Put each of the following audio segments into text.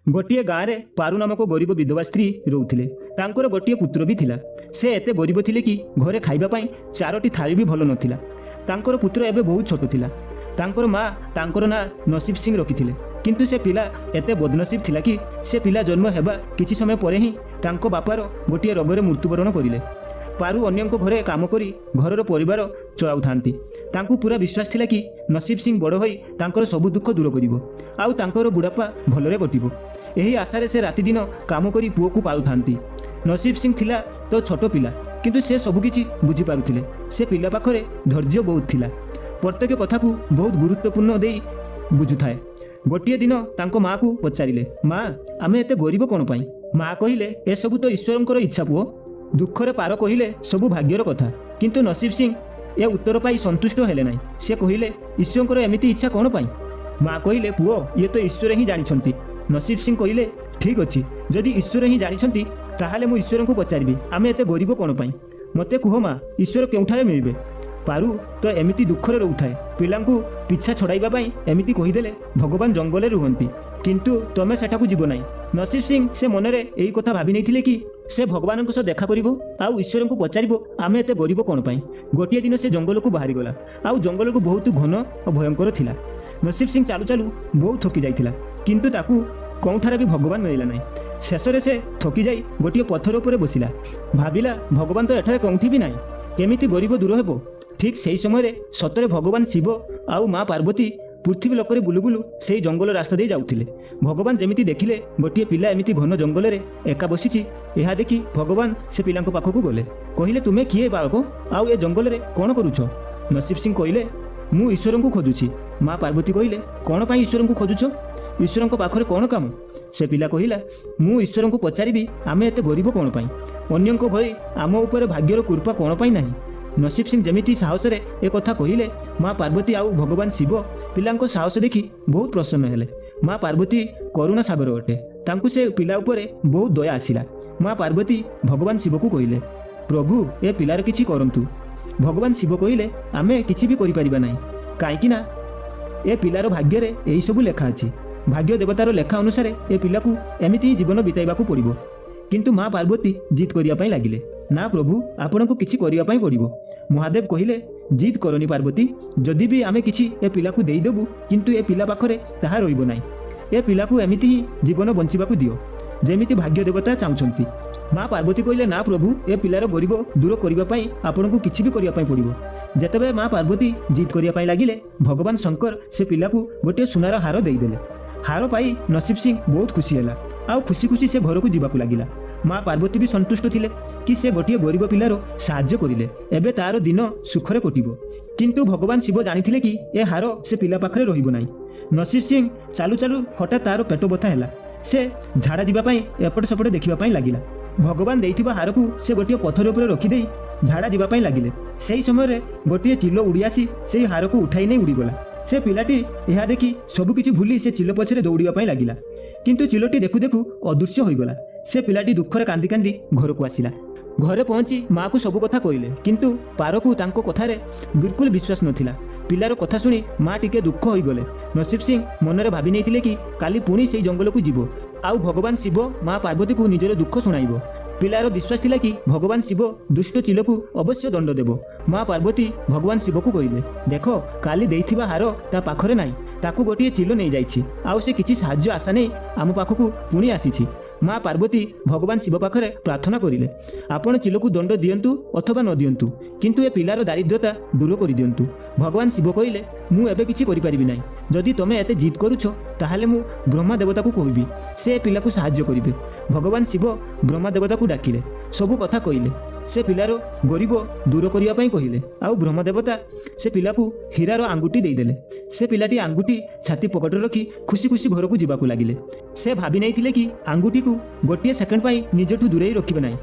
गोटे गाँव में पारु नामक गरीब विधवा स्त्री रोते तांकर गोटे पुत्र भी थिला। से एते गरीब थिले कि घरे खाइबा चारोटी थाली भी भल नथिला। तांकर पुत्र एबे बहुत छोट थिला। तांकर माँ तांकर ना नसीब सिंह रखिथिले, किंतु से पिला एते बदनसीब थिला कि से पिला जन्म हेबा किछि समय परे ही तांको बापार गोटे रोगरे मृत्युवरण करिले। पारु अन्यंको घरे काम करी घरर परिवार चलाउथांती। तांकु पूरा विश्वास थिला कि नसीब सिंह बड़ होई तांकर सब दुख दूर करिवो आउ तांकर बुढ़ापा भलरे कटिवो। एही आशारे से राति दिन काम करी पुओ को पालुथांती। नसीब सिंह थिला तो छोट पिला, किंतु से सबकिछि बुझी पारुथिले। से पिला पाखरे धैर्य बहुत थिला, प्रत्येक कथा को बहुत गुरुत्वपूर्ण देई बुझुथाए। गोटे दिन तांको माँ को पचारिले, माँ आमे एते गरीब कोन पाई? माँ कहिले, ए सबु तो ईश्वरंकर इच्छा पुओ। दुखरे पार कहिले सबु भाग्यर कथा। किंतु नसीब सिंह ए उत्तर पाई संतुष्ट हेले नाही। से कहिले, ईश्वरंकर एमिति इच्छा कोन पाई? माँ कहिले, पुओ ये तो ईश्वर ही जानिछंती। नसीब सिंह कहिले, ठीक अछि, जदि ईश्वर ही जानिछंती ताहाले मु ईश्वर को पचारिबी आमे एते गरीब कोन पाई? मते कुह माँ, ईश्वर केउठारे मिलबे? पारु तो एमिति दुखरे रहउथाए। पिलांकु पिछा छड़ाइबा पाई एमिति कहिदेले भगवान जंगले रुहंती, किंतु तमे सेठाकु जीव नाही। नसीब सिंह से मनरे एई कथा भाबी नैथिले कि से भगवान को देखा करिवो आउ ईश्वर को पचारिबो आमे एते गरीब कोन पाई। गोटे दिन से जंगल को बाहरी गला आउ जंगल को बहुत घन और भयंकर थिला। नसीब सिंह चालू चालू बहुत थकी जाइथिला, किंतु ताकू कौठारे भी भगवान मिलिला नाही। शेषरे से थकी जाई गोटे पत्थर उपरे बसिला। भाबिला भगवान तो एठारे कौठी भी नाही, केमिति गरीब दूर हेबो। ठीक सेही समय सतरे भगवान शिव आउ माँ पार्वती पृथ्वी लोकरे बुलु बुलु से जंगल रास्ता दे जाउथिले। भगवान जेमिति देखिले गोटे पिला एमिति घन जंगल रे एका बसिछि, एहा देखि भगवान से पिलांको पाखकु गले। कहिले, तुमे किए बालक आउ ए जंगल रे कोन करूछ? नसीब सिंह कहिले, मु ईश्वर को खोजुछि। माँ पार्वती कहिले, कोन पाई ईश्वर को खोजुछ? ईश्वर पाखरे कोन काम? से पिला कहिला, मु ईश्वर को पचारिबी आमे एते गरीब कोन पाई? अन्यंको भई आम उपरे भाग्यर कृपा कोन पाई नाही? नसीब सिंह जेमिति साहस रे ए कथा कहिले, माँ पार्वती आउ भगवान शिव पिलांको साहस देखि बहुत प्रसन्न हेले। माँ पार्वती करुणा सागर अटे, तांकु से पिला उपरे बहुत दया आसिला। माँ पार्वती भगवान शिव को कहिले, प्रभु ए पिलार किछि करंतु। भगवान शिव कहिले, आमे किछि भी करि परिबा नाही, काहेकि ना ए पिलार भाग्य रे एई सबु लेखा अछि। भाग्य देवतार लेखा अनुसार ए पिला को एमिति जीवन बिताइबाकू पड़िबो। किंतु माँ पार्वती जीत करिया पई लागिले, ना प्रभु आपण को किछि करिया पई पड़िबो। महादेव कहिले, जीत करनी पार्वती, जदि भी आमे किछि ए पिला को देई देबु, किंतु ए पिला पाखरे ताहा रहिबो नाही। ए पिला को एमिति ही जीवन बंचिबाकू दियो जेमिति भाग्य देवता चाहुछंती। माँ पार्वती कहिले, ना प्रभु ए पिलार गरीब दूर करिबा पई आपण को किछि भी करिया पई पड़िबो। जेतेबे माँ पार्वती जीत करिया पई लागिले, भगवान शंकर से पिला को गोटे सुनार हार देई देले। हार पाई नसीब सिंह बहुत खुशी हैला आउ खुशी खुशी से घर को जीवाकू लागिला। माँ पार्वती भी संतुष्ट थिले कि से गोटे गरीब पिलार साहाय्य करिले, एबे तार दिन सुखरे कटिबो। किंतु भगवान शिव जानिथिले कि ए हार से पिला पाखरे रहिबो नाही। नसीब सिंह चालू चालू हठात तार पेट बथा हैला। से झाड़ा जीवा पई एपट सेपट देखिबा पई लागिला। भगवान देइथिबा हार को से गोटे पत्थर उपरे रखि देई झाड़ा जीवा पई लागिले। सेही समय गोटे चिलो उड़ी आसी सेही हार को उठाई नै उड़ी गला। से पिलाटी यह देखि सबकिछि भूली से चिलो पछरे दौड़िबा पई लागिला, किंतु चिलोटी देखु देखु अदृश्य होइगला। से पिलाटी दुखरे कांदी कांदी घर को आसिला। घरे पहुंची माँ को सब कथा कहले, किंतु पार को तांको कथारे बिल्कुल विश्वास नथिला। पिलार कथा शुणी माँ टिके दुख होइगले। नसीब सिंह मनरे भाबी नैथिले कि काली पुणी से जंगल को जीवो आउ भगवान शिव माँ पार्वती को निजर दुख सुनाइबो। पिलार विश्वास थिला कि भगवान शिव दुष्ट चिलो को अवश्य दंड देबो। माँ पार्वती भगवान शिव को कहिले, देखो काली देइथिबा हार ता पाखरे नाही, ताकू गोटे चिलो नहीं जाइछि आउ से किछि साहाय्य आशा नहीं आम पाखकू पुणी आसीछि। माँ पार्वती भगवान शिव पाखरे प्रार्थना करिले, आपण चिलो को दंड दियंतु अथवा न दियंतु, किंतु ए पिलार दारिद्र्यता दूर करि दियंतु। भगवान शिव कहिले, मु एबे किछि करि परिबि नाही, जदि तमे एते जिद करूछ ताहाले मु ब्रह्मा देवता को कहबी, से पिला को साहाय्य करिवे। भगवान शिव ब्रह्मा देवता को डाकिले, सबु कथा कहिले। से पिलार गरीब दूर करिया पई कहिले आउ ब्रह्म देवता से पिला को हीरार आंगुठी देदेले। से पिलाटी आंगुठी छाती पकेटरे रखी खुशी खुशी घर को जीवाकू लागिले। से भाबी नैथिले कि आंगुठी को गोटे सेकेंड पई निजठू दूरेई रखिबे नाही।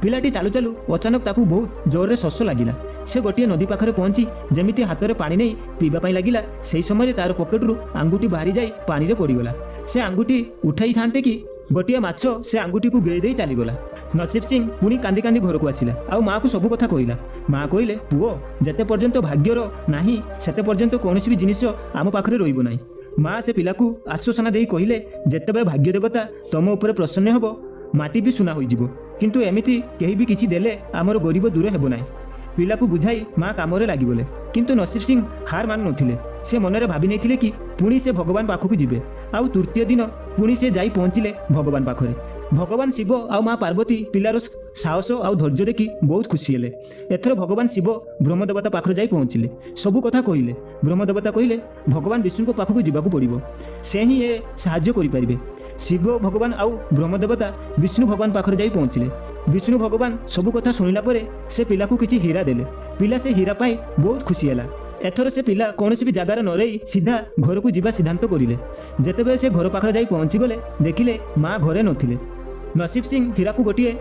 पिलाटी चालू चालू अचानक ताकू बहुत जोर रे शोष लागिला। से गोटे नदी पाखरे पहुंची जेमिति हाथ पानी नहीं पीवा पई लागिला, सेही समय तार पकेटरू आंगुठी बाहरी जाई पानी रे पड़ीगला। से आंगुठी उठाई थांते कि गोटे माछ से आंगुठी को गेई देई चलीगला। नसीब सिंह पुणी कांदी कांदी घर को आसिला आउ माँ को सबु कथा कहला। माँ कहिले, पुओ जेते पर्यंत भाग्यर नाही सेते पर्यंत कौनसी भी जिनिस आम पाखरे रहिबो नाही। ମା ସେ ପିଲାକୁ ଆଶ୍ୱାସନା ଦେଇ କହିଲେ, ଯେତେବେଳେ ଭାଗ୍ୟ ଦେବତା ତମ ଉପରେ ପ୍ରସନ୍ନ ହେବ ମାଟି ବି ସୁନା ହୋଇଯିବ, କିନ୍ତୁ ଏମିତି କେହି ବି କିଛି ଦେଲେ ଆମର ଗରିବ ଦୂର ହେବ ନାହିଁ। ପିଲାକୁ ବୁଝାଇ ମା କାମରେ ଲାଗିଗଲେ। କିନ୍ତୁ ନସିବ ସିଂ ହାର ମାନୁ ନଥିଲେ। ସେ ମନରେ ଭାବି ନେଇଥିଲେ କି ପୁଣି ସେ ଭଗବାନ ପାଖକୁ ଯିବେ। ଆଉ ତୃତୀୟ ଦିନ ପୁଣି ସେ ଯାଇ ପହଞ୍ଚିଲେ ଭଗବାନ ପାଖରେ। ଭଗବାନ ଶିବ ଆଉ ମା ପାର୍ବତୀ ପିଲାର ସାହସ ଆଉ ଧୈର୍ଯ୍ୟ ଦେଖି ବହୁତ ଖୁସି ହେଲେ। ଏଥର ଭଗବାନ ଶିବ ବ୍ରହ୍ମଦେବତା ପାଖରେ ଯାଇ ପହଞ୍ଚିଲେ। ସବୁ କଥା କହିଲେ। ବ୍ରହ୍ମଦେବତା କହିଲେ, ଭଗବାନ ବିଷ୍ଣୁଙ୍କ ପାଖକୁ ଯିବାକୁ ପଡ଼ିବ, ସେ ହିଁ ଏ ସାହାଯ୍ୟ କରିପାରିବେ। ଶିବ ଭଗବାନ ଆଉ ବ୍ରହ୍ମଦେବତା ବିଷ୍ଣୁ ଭଗବାନ ପାଖରେ ଯାଇ ପହଞ୍ଚିଲେ। ବିଷ୍ଣୁ ଭଗବାନ ସବୁ କଥା ଶୁଣିଲା ପରେ ସେ ପିଲାକୁ କିଛି ହୀରା ଦେଲେ। ପିଲା ସେ ହୀରା ପାଇ ବହୁତ ଖୁସି ହେଲା। ଏଥର ସେ ପିଲା କୌଣସି ବି ଜାଗାରେ ନ ରହି ସିଧା ଘରକୁ ଯିବା ସିଦ୍ଧାନ୍ତ କରିଲେ। ଯେତେବେଳେ ସେ ଘର ପାଖରେ ଯାଇ ପହଞ୍ଚିଗଲେ ଦେଖିଲେ ମା ଘରେ ନଥିଲେ। ନସିବ ସିଂ ହୀରାକୁ ଗୋଟିଏ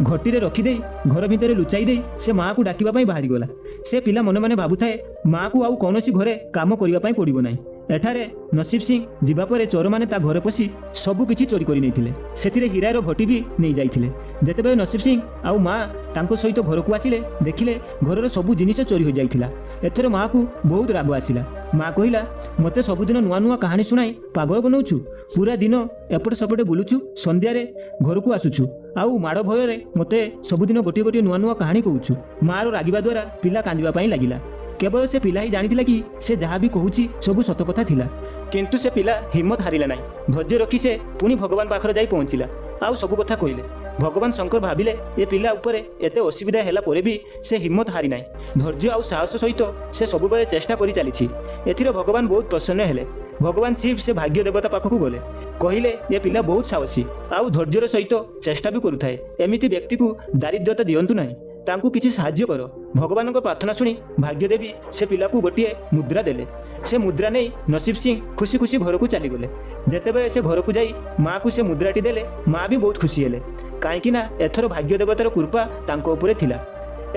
ଘଟିରେ ରଖିଦେଇ ଘର ଭିତରେ ଲୁଚାଇ ଦେଇ ସେ ମାଆକୁ ଡାକିବା ପାଇଁ ବାହାରିଗଲା। ସେ ପିଲା ମନେ ମନେ ଭାବୁଥାଏ, ମାଆକୁ ଆଉ କୌଣସି ଘରେ କାମ କରିବା ପାଇଁ ପଡ଼ିବ ନାହିଁ। ଏଠାରେ ନସିବ ସିଂ ଯିବା ପରେ ଚୋରମାନେ ତା ଘରେ ପଶି ସବୁ କିଛି ଚୋରି କରି ନେଇଥିଲେ। ସେଥିରେ ହୀରାର ଘଟି ବି ନେଇଯାଇଥିଲେ। ଯେତେବେଳେ ନସିବ ସିଂ ଆଉ ମା ତାଙ୍କ ସହିତ ଘରକୁ ଆସିଲେ ଦେଖିଲେ ଘରର ସବୁ ଜିନିଷ ଚୋରି ହୋଇଯାଇଥିଲା। ଏଥର ମାଆକୁ ବହୁତ ରାଗ ଆସିଲା। ମା କହିଲା, ମୋତେ ସବୁଦିନ ନୂଆ ନୂଆ କାହାଣୀ ଶୁଣାଇ ପାଗଳ ବନଉଛୁ। ପୁରା ଦିନ ଏପଟ ସେପଟେ ବୁଲୁଛୁ, ସନ୍ଧ୍ୟାରେ ଘରକୁ ଆସୁଛୁ, ଆଉ ମାଡ଼ ଭୟରେ ମୋତେ ସବୁଦିନ ଗୋଟିଏ ଗୋଟିଏ ନୂଆ ନୂଆ କାହାଣୀ କହୁଛୁ। ମାଆର ରାଗିବା ଦ୍ୱାରା ପିଲା କାନ୍ଦିବା ପାଇଁ ଲାଗିଲା। କେବଳ ସେ ପିଲା ହିଁ ଜାଣିଥିଲା କି ସେ ଯାହା ବି କହୁଛି ସବୁ ସତ କଥା ଥିଲା। କିନ୍ତୁ ସେ ପିଲା ହିମ୍ମତ ହାରିଲା ନାହିଁ। ଧୈର୍ଯ୍ୟ ରଖି ସେ ପୁଣି ଭଗବାନ ପାଖରେ ଯାଇ ପହଞ୍ଚିଲା ଆଉ ସବୁ କଥା କହିଲେ। ଭଗବାନ ଶଙ୍କର ଭାବିଲେ, ଏ ପିଲା ଉପରେ ଏତେ ଅସୁବିଧା ହେଲା ପରେ ବି ସେ ହିମ୍ମତ ହାରି ନାହିଁ। ଧୈର୍ଯ୍ୟ ଆଉ ସାହସ ସହିତ ସେ ସବୁବେଳେ ଚେଷ୍ଟା କରି ଚାଲିଛି। ଏଥିରେ ଭଗବାନ ବହୁତ ପ୍ରସନ୍ନ ହେଲେ। ଭଗବାନ ଶିବ ସେ ଭାଗ୍ୟ ଦେବତା ପାଖକୁ ଗଲେ। କହିଲେ, ଏ ପିଲା ବହୁତ ସାହସୀ ଆଉ ଧୈର୍ଯ୍ୟର ସହିତ ଚେଷ୍ଟା ବି କରୁଥାଏ। ଏମିତି ବ୍ୟକ୍ତିକୁ ଦାରିଦ୍ର୍ୟତା ଦିଅନ୍ତୁ ନାହିଁ, ତାଙ୍କୁ କିଛି ସାହାଯ୍ୟ କର। ଭଗବାନଙ୍କ ପ୍ରାର୍ଥନା ଶୁଣି ଭାଗ୍ୟଦେବୀ ସେ ପିଲାକୁ ଗୋଟିଏ ମୁଦ୍ରା ଦେଲେ। ସେ ମୁଦ୍ରା ନେଇ ନସିବ ସିଂ ଖୁସି ଖୁସି ଘରକୁ ଚାଲିଗଲେ। ଯେତେବେଳେ ସେ ଘରକୁ ଯାଇ ମାଆକୁ ସେ ମୁଦ୍ରାଟି ଦେଲେ, ମା ବି ବହୁତ ଖୁସି ହେଲେ, କାହିଁକି ନା ଏଥର ଭାଗ୍ୟ ଦେବତାର କୃପା ତାଙ୍କ ଉପରେ ଥିଲା।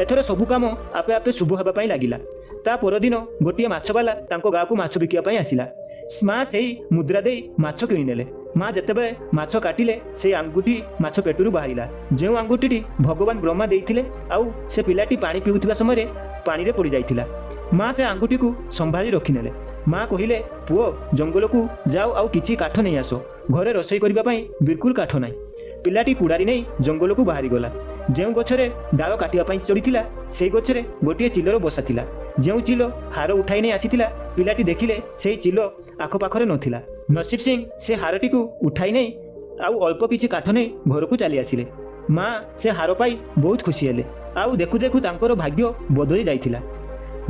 ଏଥର ସବୁ କାମ ଆପେ ଆପେ ଶୁଭ ହେବା ପାଇଁ ଲାଗିଲା। ତା ପରଦିନ ଗୋଟିଏ ମାଛବାଲା ତାଙ୍କ ଗାଁକୁ ମାଛ ବିକିବା ପାଇଁ ଆସିଲା। ମା ସେହି ମୁଦ୍ରା ଦେଇ ମାଛ କିଣିନେଲେ। ମା ଯେତେବେଳେ ମାଛ କାଟିଲେ ସେଇ ଆଙ୍ଗୁଠି ମାଛ ପେଟରୁ ବାହାରିଲା। ଯେଉଁ ଆଙ୍ଗୁଠିଟି ଭଗବାନ ବ୍ରହ୍ମା ଦେଇଥିଲେ ଆଉ ସେ ପିଲାଟି ପାଣି ପିଉଥିବା ସମୟରେ ପାଣିରେ ପଡ଼ିଯାଇଥିଲା। ମା ସେ ଆଙ୍ଗୁଠିକୁ ସମ୍ଭାଳି ରଖିନେଲେ। ମା କହିଲେ, ପୁଅ ଜଙ୍ଗଲକୁ ଯାଅ ଆଉ କିଛି କାଠ ନେଇ ଆସ, ଘରେ ରୋଷେଇ କରିବା ପାଇଁ ବିଲକୁଲ କାଠ ନାହିଁ। ପିଲାଟି କୁଡ଼ାରି ନେଇ ଜଙ୍ଗଲକୁ ବାହାରିଗଲା। ଯେଉଁ ଗଛରେ ଡାଳ କାଟିବା ପାଇଁ ଚଢ଼ିଥିଲା ସେହି ଗଛରେ ଗୋଟିଏ ଚିଲର ବସା ଥିଲା। ଯେଉଁ ଚିଲ ହାର ଉଠାଇ ନେଇ ଆସିଥିଲା ପିଲାଟି ଦେଖିଲେ ସେହି ଚିଲ ଆଖପାଖରେ ନଥିଲା। ନସିବ ସିଂ ସେ ହାରଟିକୁ ଉଠାଇ ନେଇ ଆଉ ଅଳ୍ପ କିଛି କାଠ ନେଇ ଘରକୁ ଚାଲି ଆସିଲେ। ମା ସେ ହାର ପାଇ ବହୁତ ଖୁସି ହେଲେ ଆଉ ଦେଖୁ ଦେଖୁ ତାଙ୍କର ଭାଗ୍ୟ ବଦଳି ଯାଇଥିଲା।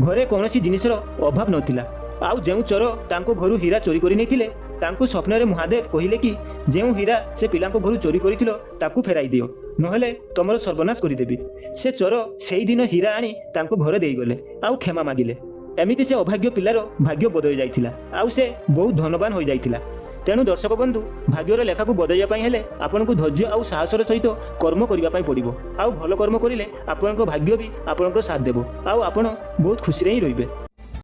ଘରେ କୌଣସି ଜିନିଷର ଅଭାବ ନଥିଲା। ଆଉ ଯେଉଁ ଚୋର ତାଙ୍କ ଘରୁ ହୀରା ଚୋରି କରି ନେଇଥିଲେ ତାଙ୍କୁ ସ୍ୱପ୍ନରେ ମହାଦେବ କହିଲେ କି ଯେଉଁ ହୀରା ସେ ପିଲାଙ୍କ ଘରୁ ଚୋରି କରିଥିଲ ତାକୁ ଫେରାଇ ଦିଅ, ନହେଲେ ତମର ସର୍ବନାଶ କରିଦେବି। ସେ ଚୋର ସେଇଦିନ ହୀରା ଆଣି ତାଙ୍କ ଘରେ ଦେଇଗଲେ ଆଉ କ୍ଷମା ମାଗିଲେ। ଏମିତି ସେ ଅଭାଗ୍ୟ ପିଲାର ଭାଗ୍ୟ ବଦଳି ଯାଇଥିଲା ଆଉ ସେ ବହୁତ ଧନବାନ ହୋଇଯାଇଥିଲା। ତେଣୁ ଦର୍ଶକ ବନ୍ଧୁ, ଭାଗ୍ୟର ଲେଖାକୁ ବଦଳାଇବା ପାଇଁ ହେଲେ ଆପଣଙ୍କୁ ଧୈର୍ଯ୍ୟ ଆଉ ସାହସର ସହିତ କର୍ମ କରିବା ପାଇଁ ପଡ଼ିବ। ଆଉ ଭଲ କର୍ମ କରିଲେ ଆପଣଙ୍କ ଭାଗ୍ୟ ବି ଆପଣଙ୍କର ସାଥ ଦେବ ଆଉ ଆପଣ ବହୁତ ଖୁସିରେ ହିଁ ରହିବେ।